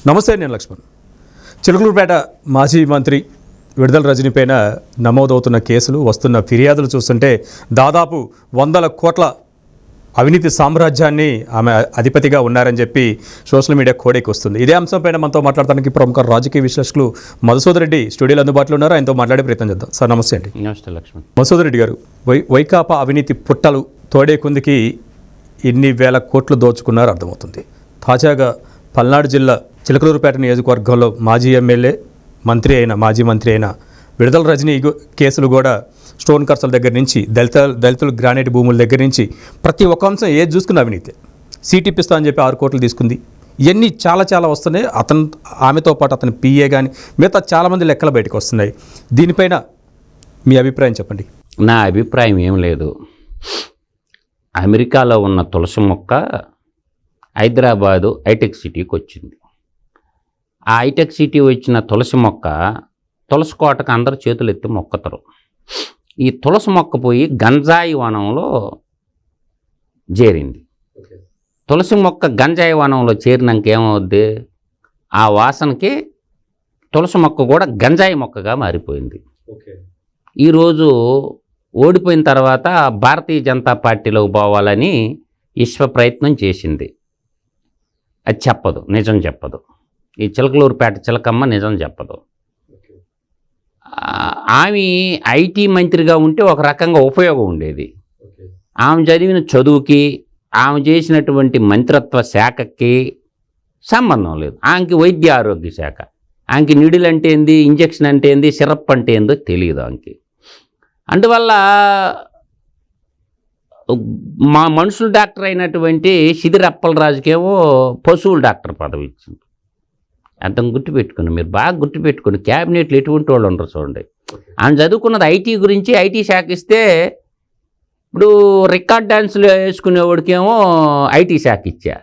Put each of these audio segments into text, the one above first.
నమస్తే, నేను లక్ష్మణ్. చిలకలూరుపేట మాజీ మంత్రి విడుదల రజనీ పైన నమోదవుతున్న కేసులు, వస్తున్న ఫిర్యాదులు చూస్తుంటే దాదాపు 100 కోట్ల అవినీతి సామ్రాజ్యాన్ని ఆమె అధిపతిగా ఉన్నారని చెప్పి సోషల్ మీడియా కోడేకి వస్తుంది. ఇదే అంశంపైన మనతో మాట్లాడడానికి ప్రముఖ రాజకీయ విశ్లేషకులు మధుసూదన్ రెడ్డి స్టూడియోలో అందుబాటులో ఉన్నారు. ఆయనతో మాట్లాడే ప్రయత్నం చేద్దాం. సార్ నమస్తే అండి. నమస్తే లక్ష్మణ్. మధుసూదన్ రెడ్డి గారు, వైకాపా అవినీతి పుట్టలు తోడే కుందికి ఇన్ని వేల కోట్లు దోచుకున్నారో అర్థమవుతుంది. తాజాగా పల్నాడు జిల్లా చిలకలూరుపేట నియోజకవర్గంలో మాజీ మంత్రి అయిన విడుదల రజనీ కేసులు కూడా స్టోన్ కర్సల దగ్గర నుంచి దళితులు గ్రానైట్ భూముల దగ్గర నుంచి ప్రతి ఒక్క అంశం ఏది చూసుకున్న అవినీతి. సీట్ ఇప్పిస్తా అని చెప్పి 6 కోట్లు తీసుకుంది. ఇవన్నీ చాలా వస్తున్నాయి. ఆమెతో పాటు అతని పిఏ కానీ మిగతా చాలామంది లెక్కలు బయటకు వస్తున్నాయి. దీనిపైన మీ అభిప్రాయం చెప్పండి. నా అభిప్రాయం ఏం లేదు. అమెరికాలో ఉన్న తులసి మొక్క హైదరాబాదు హైటెక్ సిటీకి వచ్చింది. ఆ హైటెక్ సిటీ వచ్చిన తులసి మొక్క తులసి కోటకు అందరు చేతులు ఎత్తి మొక్కతారు. ఈ తులసి మొక్క పోయి గంజాయి వనంలో చేరింది. తులసి మొక్క గంజాయి వనంలో చేరినాక ఏమవుద్ది? ఆ వాసనకి తులసి మొక్క కూడా గంజాయి మొక్కగా మారిపోయింది. ఈరోజు ఓడిపోయిన తర్వాత భారతీయ జనతా పార్టీలోకి పోవాలని విశ్వ ప్రయత్నం చేసింది. అది చెప్పదు, నిజం చెప్పదు. ఈ చిలకలూరుపేట చిలకమ్మ నిజం చెప్పదు. ఆమె ఐటీ మంత్రిగా ఉంటే ఒక రకంగా ఉపయోగం ఉండేది. ఆమె చదివిన చదువుకి, ఆమె చేసినటువంటి మంత్రిత్వ శాఖకి సంబంధం లేదు. ఆమెకి వైద్య ఆరోగ్య శాఖ, ఆమెకి నిడిల్ అంటే ఏంది, ఇంజక్షన్ అంటే ఏంది, సిరప్ అంటే ఏందో తెలియదు ఆమెకి. అందువల్ల మా మనుషుల డాక్టర్ అయినటువంటి సిదిరి అప్పలరాజుకేమో పశువుల డాక్టర్ పదవి ఇచ్చింది. అంత గుర్తుపెట్టుకుని, మీరు బాగా గుర్తుపెట్టుకుని, క్యాబినెట్లు ఎటువంటి వాళ్ళు ఉండరు చూడండి. ఆయన చదువుకున్నది ఐటీ గురించి. ఐటీ శాఖ ఇస్తే ఇప్పుడు రికార్డ్ డ్యాన్సులు వేసుకునేవాడికేమో ఐటీ శాఖ ఇచ్చా.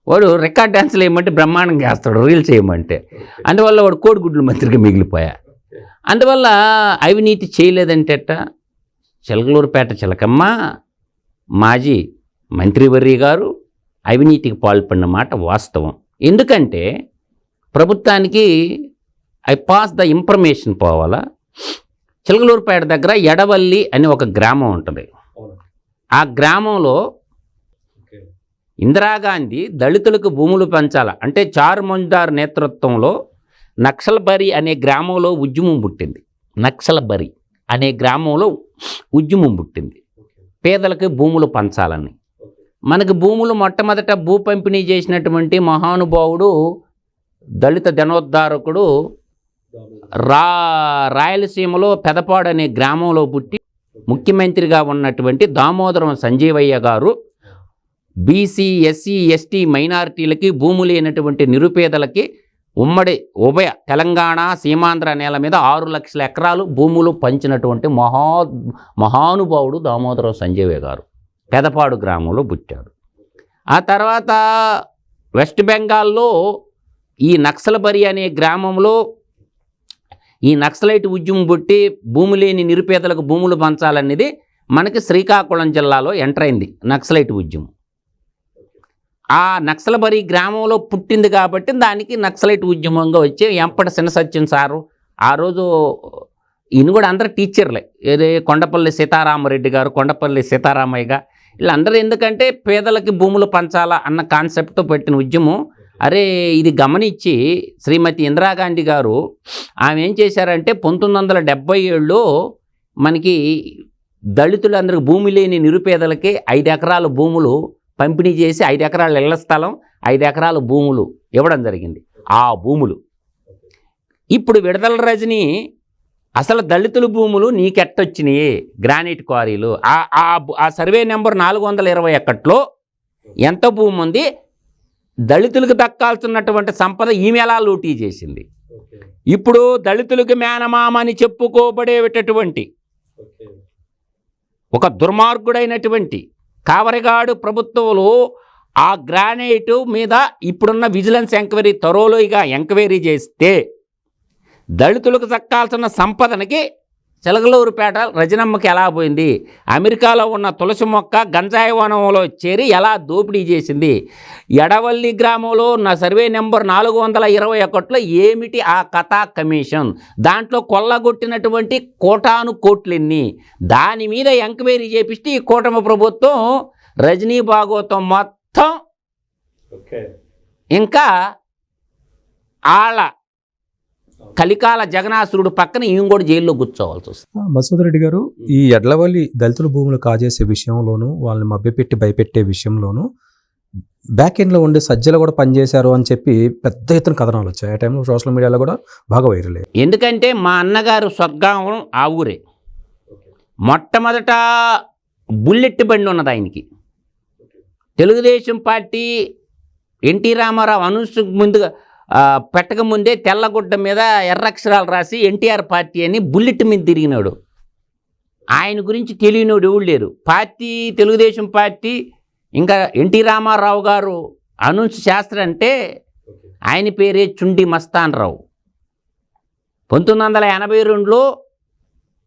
వాడు రికార్డ్ డ్యాన్సులు వేయమంటే బ్రహ్మాండంగా వేస్తాడు, రీల్స్ వేయమంటే. అందువల్ల వాడు కోడిగుడ్ల మంత్రిగా మిగిలిపోయా. అందువల్ల అవినీతి చేయలేదంటేట చిలకలూరుపేట చిలకమ్మ మాజీ మంత్రివర్య గారు అవినీతికి పాల్పడిన మాట వాస్తవం. ఎందుకంటే ప్రభుత్వానికి ఐ పాస్ ద ఇన్ఫర్మేషన్ పోవాలా. చిలకలూరుపేట దగ్గర ఎడవల్లి అని ఒక గ్రామం ఉంటుంది. ఆ గ్రామంలో ఇందిరాగాంధీ దళితులకు భూములు పెంచాల అంటే చారుమంజుదార్ నేతృత్వంలో నక్సల్బరి అనే గ్రామంలో ఉద్యమం పుట్టింది. నక్సల్బరి అనే గ్రామంలో ఉద్యమం పుట్టింది, పేదలకు భూములు పంచాలని. మనకి భూములు మొట్టమొదట భూ పంపిణీ చేసినటువంటి మహానుభావుడు దళిత జనోద్ధారకుడు రాయలసీమలో పెదపాడు అనే గ్రామంలో పుట్టి ముఖ్యమంత్రిగా ఉన్నటువంటి దామోదరం సంజీవయ్య గారు బీసీ, ఎస్సీ, ఎస్టీ మైనారిటీలకి భూములు లేనటువంటి నిరుపేదలకి ఉభయ తెలంగాణ సీమాంధ్ర నేల మీద 6 లక్షల ఎకరాలు భూములు పంచినటువంటి మహానుభావుడు దామోదరం సంజీవయ్య గారు పెదపాడు గ్రామంలో పుట్టాడు. ఆ తర్వాత వెస్ట్ బెంగాల్లో ఈ నక్సల్బరి అనే గ్రామంలో ఈ నక్సలైట్ ఉద్యమం పుట్టి భూమి లేని నిరుపేదలకు భూములు పంచాలనేది మనకి శ్రీకాకుళం జిల్లాలో ఎంటర్ అయింది నక్సలైట్ ఉద్యమం. ఆ నక్సల్బరి గ్రామంలో పుట్టింది కాబట్టి దానికి నక్సలైట్ ఉద్యమంగా వచ్చి ఎంపటి చిన్నసత్యం సారు, ఆ రోజు ఈయన కూడా అందరూ టీచర్లే, కొండపల్లి సీతారామరెడ్డి గారు, కొండపల్లి సీతారామయ్య గారు, వీళ్ళందరూ ఎందుకంటే పేదలకి భూములు పంచాలా అన్న కాన్సెప్ట్తో పెట్టిన ఉద్యమం. అరే ఇది గమనించి శ్రీమతి ఇందిరాగాంధీ గారు ఆమె ఏం చేశారంటే 1977లో మనకి దళితులందరికీ భూమి లేని నిరుపేదలకి 5 ఎకరాల భూములు పంపిణీ చేసి 5 ఎకరాల ఇళ్ల స్థలం, 5 ఎకరాల భూములు ఇవ్వడం జరిగింది. ఆ భూములు ఇప్పుడు విడుదల రజనీ అసలు దళితుల భూములు నీకెట్టొచ్చినాయి, గ్రానైట్ క్వారీలు, ఆ సర్వే నెంబర్ 421లో ఎంత భూమి ఉంది, దళితులకు దక్కాల్సినటువంటి సంపద ఈమె ఎలా లూటీ చేసింది. ఇప్పుడు దళితులకు మేనమామని చెప్పుకోబడేటటువంటి ఒక దుర్మార్గుడైనటువంటి కావరిగాడు ప్రభుత్వంలో ఆ గ్రానైట్ మీద ఇప్పుడున్న విజిలెన్స్ ఎంక్వైరీ తరోలోగా ఎంక్వైరీ చేస్తే దళితులకు దక్కాల్సిన సంపదనకి చిలకలూరుపేట రజనమ్మకి ఎలా పోయింది, అమెరికాలో ఉన్న తులసి మొక్క గంజాయి వనంలో చేరి ఎలా దోపిడీ చేసింది, ఎడవల్లి గ్రామంలో నా సర్వే నెంబర్ 421లో ఏమిటి ఆ కథా కమిషన్, దాంట్లో కొల్లగొట్టినటువంటి కోటాను కోట్లెన్ని, దాని మీద ఎంక్వైరీ చేపిస్తే ఈ కూటమి ప్రభుత్వం రజనీ భాగవతం మొత్తం ఇంకా ఆళ్ళ కలికాల జగనాసురుడు పక్కన ఈయన కూడా జైల్లో కూర్చోవాల్సి వస్తుంది. మసూద్ రెడ్డి గారు, ఈ ఎడ్లవల్లి దళితుల భూములు కాజేసే విషయంలోనూ వాళ్ళని మభ్యపెట్టి భయపెట్టే విషయంలోనూ బ్యాక్ ఎండ్లో ఉండే సజ్జలు కూడా పనిచేశారు అని చెప్పి పెద్ద ఎత్తున కథనాలు వచ్చాయి. ఆ టైంలో సోషల్ మీడియాలో కూడా బాగా వైరల్ అయ్యాయి. ఎందుకంటే మా అన్నగారు స్వర్గావం ఆ ఊరే. మొట్టమొదట బుల్లెట్ బండి ఉన్నది ఆయనకి. తెలుగుదేశం పార్టీ ఎన్టీ రామారావు అనౌన్స్ ముందుగా పెట్టకముందే తెల్లగుడ్డ మీద ఎర్రక్షరాలు రాసి ఎన్టీఆర్ పార్టీ అని బుల్లెట్ మీద తిరిగినాడు. ఆయన గురించి తెలియనోడు ఎవరు లేరు. పార్టీ తెలుగుదేశం పార్టీ ఇంకా ఎన్టీ రామారావు గారు అనౌన్స్ శాస్త్రం అంటే ఆయన పేరే చుండి మస్తాన్ రావు. 1982లో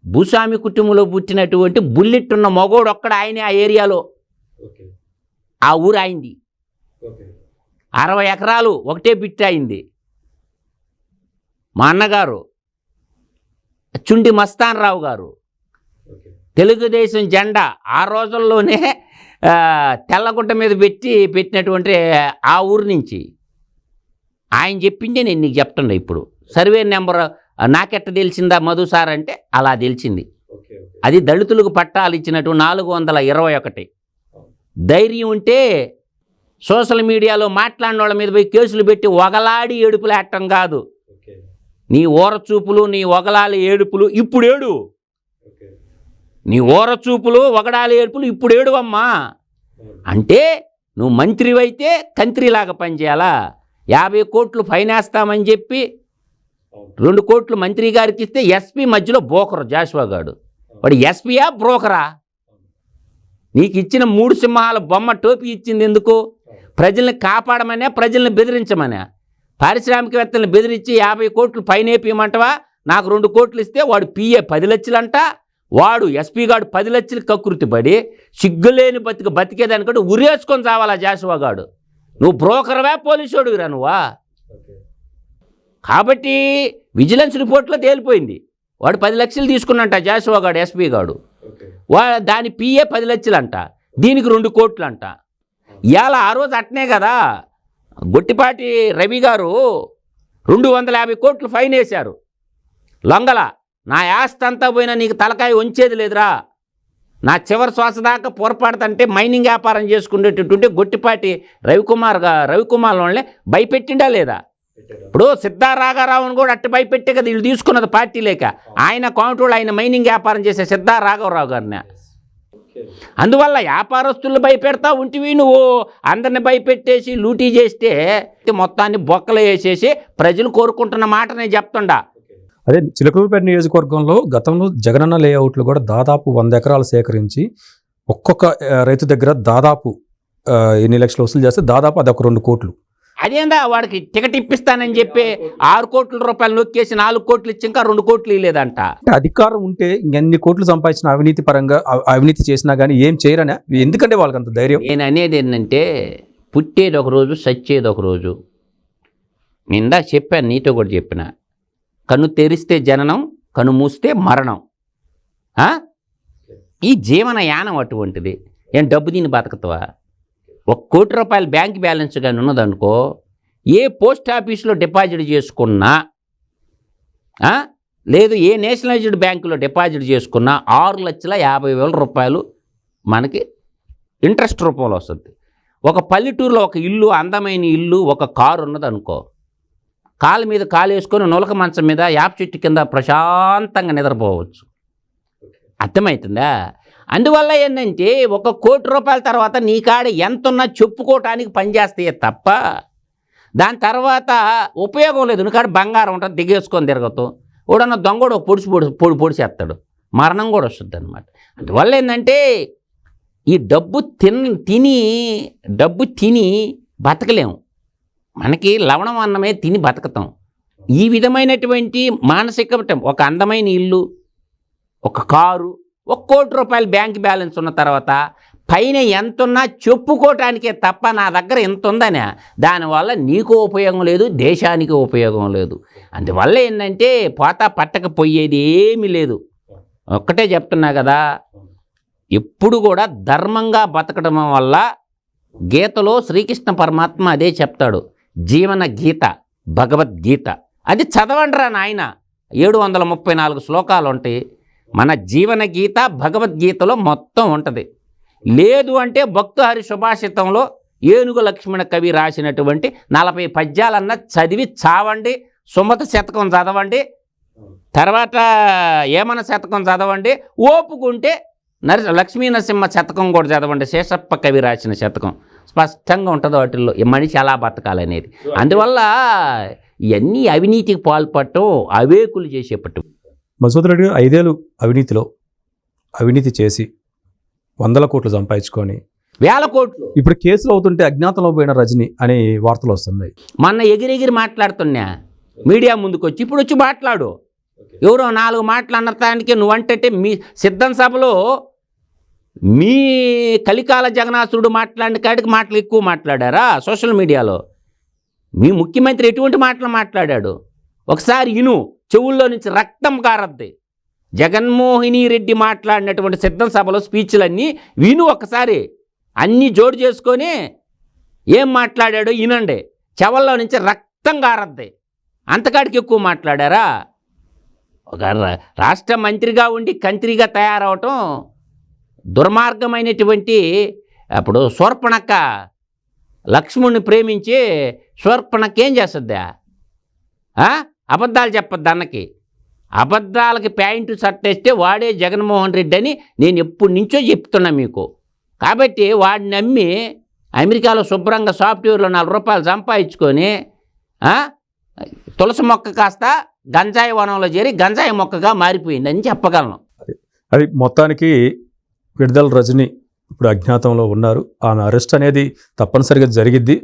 భూస్వామి కుటుంబంలో పుట్టినటువంటి బుల్లెట్ ఉన్న మగోడు ఒక్కడ ఆయనే ఆ ఏరియాలో. ఆ ఊరు అయింది 60 ఎకరాలు ఒకటే బిట్ అయింది. మా అన్నగారు చుండి మస్తాన్ రావు గారు తెలుగుదేశం జెండా ఆ రోజుల్లోనే తెల్లగుడ్డ మీద పెట్టినటువంటి ఆ ఊరు నుంచి ఆయన చెప్పిందే నేను నీకు చెప్తుండే. ఇప్పుడు సర్వే నెంబర్ నాకెట్ట తెలిసిందా మధు సార్ అంటే అలా తెలిసింది. అది దళితులకు పట్టాలు ఇచ్చినట్టు 421. ధైర్యం ఉంటే సోషల్ మీడియాలో మాట్లాడిన వాళ్ళ మీద పోయి కేసులు పెట్టి ఒగలాడి ఏడుపులు ఆడటం కాదు. నీ ఓరచూపులు నీ ఒగలాలి ఏడుపులు ఇప్పుడు ఏడు, నీ ఓరచూపులు ఒగడాలి ఏడుపులు ఇప్పుడు ఏడువమ్మా. అంటే నువ్వు మంత్రివైతే కంత్రిలాగా పనిచేయాలా. 50 కోట్లు ఫైన్ వేస్తామని చెప్పి 2 కోట్లు మంత్రి గారికి ఇస్తే ఎస్పీ మధ్యలో బ్రోకరు జాషువా గాడు. వాడు ఎస్పీయా బ్రోకరా? నీకు ఇచ్చిన 3 సింహాల బొమ్మ టోపీ ఇచ్చింది ఎందుకు? ప్రజల్ని కాపాడమనే, ప్రజల్ని బెదిరించమనే. పారిశ్రామికవేత్తలను బెదిరించి 50 కోట్లు ఫైన్ వేపియమంటవా? నాకు 2 కోట్లు ఇస్తే వాడు పిఏ 10 లక్షలంట, వాడు ఎస్పీ గాడు 10 లక్షలు కకృతి పడి సిగ్గులేని బతికేదానికంటే ఉరేసుకొని చావాలా జాషువా గాడు. నువ్వు బ్రోకర్వా పోలీసోడురా నువ్వా? కాబట్టి విజిలెన్స్ రిపోర్ట్లో తేలిపోయింది వాడు 10 లక్షలు తీసుకున్నంట జాషువా గాడు ఎస్పీ గాడు. దాని పిఏ 10 లక్షలంట, దీనికి 2 కోట్లు అంట. ఇవాళ ఆ రోజు అట్నే కదా గొట్టిపాటి రవి గారు 250 కోట్లు ఫైన్ వేశారు. లొంగల నా ఆస్తి అంతా పోయినా నీకు తలకాయ వంచేది లేదురా, నా చివరి శ్వాస దాకా పొరపాడుతంటే మైనింగ్ వ్యాపారం చేసుకునేటటువంటి గొట్టిపాటి రవికుమార్ వాళ్ళని భయపెట్టిండా లేదా? ఇప్పుడు సిద్ధారాఘవరావుని కూడా అట్టు భయపెట్టే కదా వీళ్ళు తీసుకున్నది పార్టీ లేక. ఆయన కౌంటర్లో ఆయన మైనింగ్ వ్యాపారం చేసే సిద్ధారాఘవరావు గారిని. అందువల్ల వ్యాపారస్తులు భయపెడతా ఉంటివి నువ్వు. అందరిని భయపెట్టేసి లూటీ చేస్తే మొత్తాన్ని బొక్కలు వేసేసి ప్రజలు కోరుకుంటున్న మాట నేను చెప్తుండా. అదే చిలకలూరుపేట నియోజకవర్గంలో గతంలో జగనన్న లేఅవుట్లు కూడా దాదాపు 100 ఎకరాలు సేకరించి ఒక్కొక్క రైతు దగ్గర దాదాపు ఎన్ని లక్షలు వసూలు చేస్తే దాదాపు అది ఒక 2 కోట్లు. అదేందా వాడికి టికెట్ ఇప్పిస్తానని చెప్పి 6 కోట్ల రూపాయలు నొక్కేసి 4 కోట్లు ఇచ్చి ఇంకా 2 కోట్లు ఇవ్వలేదంట. అధికారం ఉంటే ఇంకెన్ని కోట్లు సంపాదించిన అవినీతి పరంగా అవినీతి చేసినా కానీ ఏం చేయరనే. ఎందుకంటే వాళ్ళకి అంత ధైర్యం. నేను అనేది ఏంటంటే పుట్టేది ఒక రోజు సచ్చేది ఒక రోజు. ఇందా చెప్పాను, నీతో కూడా చెప్పిన. కన్ను తెరిస్తే జననం, కన్ను మూస్తే మరణం. ఈ జీవన యానం అటువంటిది. ఏం డబ్బు దీన్ని బతకతావా? 1 కోటి రూపాయలు బ్యాంక్ బ్యాలెన్స్ కానీ ఉన్నదనుకో, ఏ పోస్ట్ ఆఫీస్లో డిపాజిట్ చేసుకున్నా లేదు ఏ నేషనలైజ్డ్ బ్యాంకులో డిపాజిట్ చేసుకున్నా 6,50,000 రూపాయలు మనకి ఇంట్రెస్ట్ రూపంలో వస్తుంది. ఒక పల్లెటూరులో ఒక ఇల్లు, అందమైన ఇల్లు, ఒక కారు ఉన్నదనుకో, కాలు మీద కాలు వేసుకొని నులక మంచం మీద యాప చెట్టు కింద ప్రశాంతంగా నిద్రపోవచ్చు. అర్థమవుతుందా? అందువల్ల ఏంటంటే 1 కోటి రూపాయల తర్వాత నీ కాడ ఎంతున్నా చెప్పుకోవటానికి పనిచేస్తాయే తప్ప దాని తర్వాత ఉపయోగం లేదు. నీ కాడ బంగారం ఉంటుంది, దిగేసుకొని తిరగతావు. ఓడన్న దొంగడు పొడిచేస్తాడు, మరణం కూడా వస్తుంది అనమాట. అందువల్ల ఏంటంటే ఈ డబ్బు తిని బతకలేము. మనకి లవణం అన్నమే తిని బతకతాం. ఈ విధమైనటువంటి మానసిక ఒక అందమైన ఇల్లు, ఒక కారు, ₹1 కోటి బ్యాంక్ బ్యాలెన్స్ ఉన్న తర్వాత పైన ఎంతున్నా చెప్పుకోవటానికే తప్ప నా దగ్గర ఎంత ఉందని, దానివల్ల నీకు ఉపయోగం లేదు, దేశానికి ఉపయోగం లేదు. అందువల్ల ఏంటంటే పోతా పట్టకపోయేది ఏమీ లేదు. ఒక్కటే చెప్తున్నా కదా, ఎప్పుడు కూడా ధర్మంగా బతకడం వల్ల గీతలో శ్రీకృష్ణ పరమాత్మ అదే చెప్తాడు, జీవన గీత భగవద్గీత. అది చదవండిరా నాయన, 734 శ్లోకాలు ఉంటాయి. మన జీవన గీత భగవద్గీతలో మొత్తం ఉంటుంది. లేదు అంటే భక్తహరి సుభాషితంలో ఏనుగు లక్ష్మణ కవి రాసినటువంటి 40 పద్యాలన్నా చదివి చావండి. సుమత శతకం చదవండి, తర్వాత ఏమన శతకం చదవండి, ఓపుకుంటే లక్ష్మీ నరసింహ శతకం కూడా చదవండి. శేషప్ప కవి రాసిన శతకం స్పష్టంగా ఉంటుంది వాటిల్లో ఈ మనిషి ఎలా బతకాలనేది. అందువల్ల ఇవన్నీ అవినీతికి పాల్పడటం అవేకులు చేసేపట్టు. మధుసూదన్ రెడ్డి గారు 5 ఏళ్ళు అవినీతి చేసి 100 కోట్లు సంపాదించుకొని 1000 కోట్లు ఇప్పుడు కేసులు అవుతుంటే అజ్ఞాతంలో పోయిన రజని అనే వార్తలు వస్తున్నాయి. మొన్న ఎగిరెగిరి మాట్లాడుతున్నా మీడియా ముందుకు వచ్చి, ఇప్పుడు వచ్చి మాట్లాడు. ఎవరో 4 మాటలు అన్నదానికి నువ్వంటే మీ సిద్ధం సభలో మీ కలికాల జగన్నాథుడు మాట్లాడిన కాడికి మాటలు ఎక్కువ మాట్లాడారా సోషల్ మీడియాలో? మీ ముఖ్యమంత్రి ఎటువంటి మాటలు మాట్లాడాడు ఒకసారి ఇను, చెవుల్లో నుంచి రక్తం కారద్ది. జగన్మోహిని రెడ్డి మాట్లాడినటువంటి సిద్ధం సభలో స్పీచ్లన్నీ విను ఒకసారి, అన్నీ జోడు చేసుకొని ఏం మాట్లాడాడో వినండి. చెవుల్లో నుంచి రక్తం కారద్ది. అంతకాడికి ఎక్కువ మాట్లాడారా? ఒక రాష్ట్ర మంత్రిగా ఉండి కంత్రిగా తయారవటం దుర్మార్గమైనటువంటి. అప్పుడు శూర్పణఖ లక్ష్మణ్ణి ప్రేమించి శూర్పణఖ ఏం చేస్తుందా? అబద్ధాలు చెప్పద్దు అన్నకి. అబద్ధాలకి ప్యాంటు సట్టేస్తే వాడే జగన్మోహన్ రెడ్డి అని నేను ఎప్పటి నుంచో చెప్తున్నా మీకు. కాబట్టి వాడిని నమ్మి అమెరికాలో శుభ్రంగా సాఫ్ట్వేర్లో ₹4 సంపాదించుకొని తులసి మొక్క కాస్త గంజాయి వనంలో చేరి గంజాయి మొక్కగా మారిపోయిందని చెప్పగలను. అది మొత్తానికి విడుదల రజని ఇప్పుడు అజ్ఞాతంలో ఉన్నారు. ఆమె అరెస్ట్ అనేది తప్పనిసరిగా జరిగిద్ది.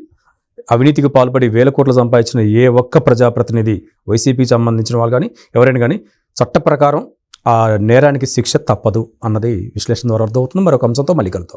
అవినీతికి పాల్పడి 1000 కోట్లు సంపాదించిన ఏ ఒక్క ప్రజాప్రతినిధి, వైసీపీకి సంబంధించిన వాళ్ళు కానీ ఎవరైనా కానీ చట్ట ప్రకారం ఆ నేరానికి శిక్ష తప్పదు అన్నది విశ్లేషణ ద్వారా అర్థమవుతుంది. మరొక అంశంతో మళ్ళీ కలుద్దాం.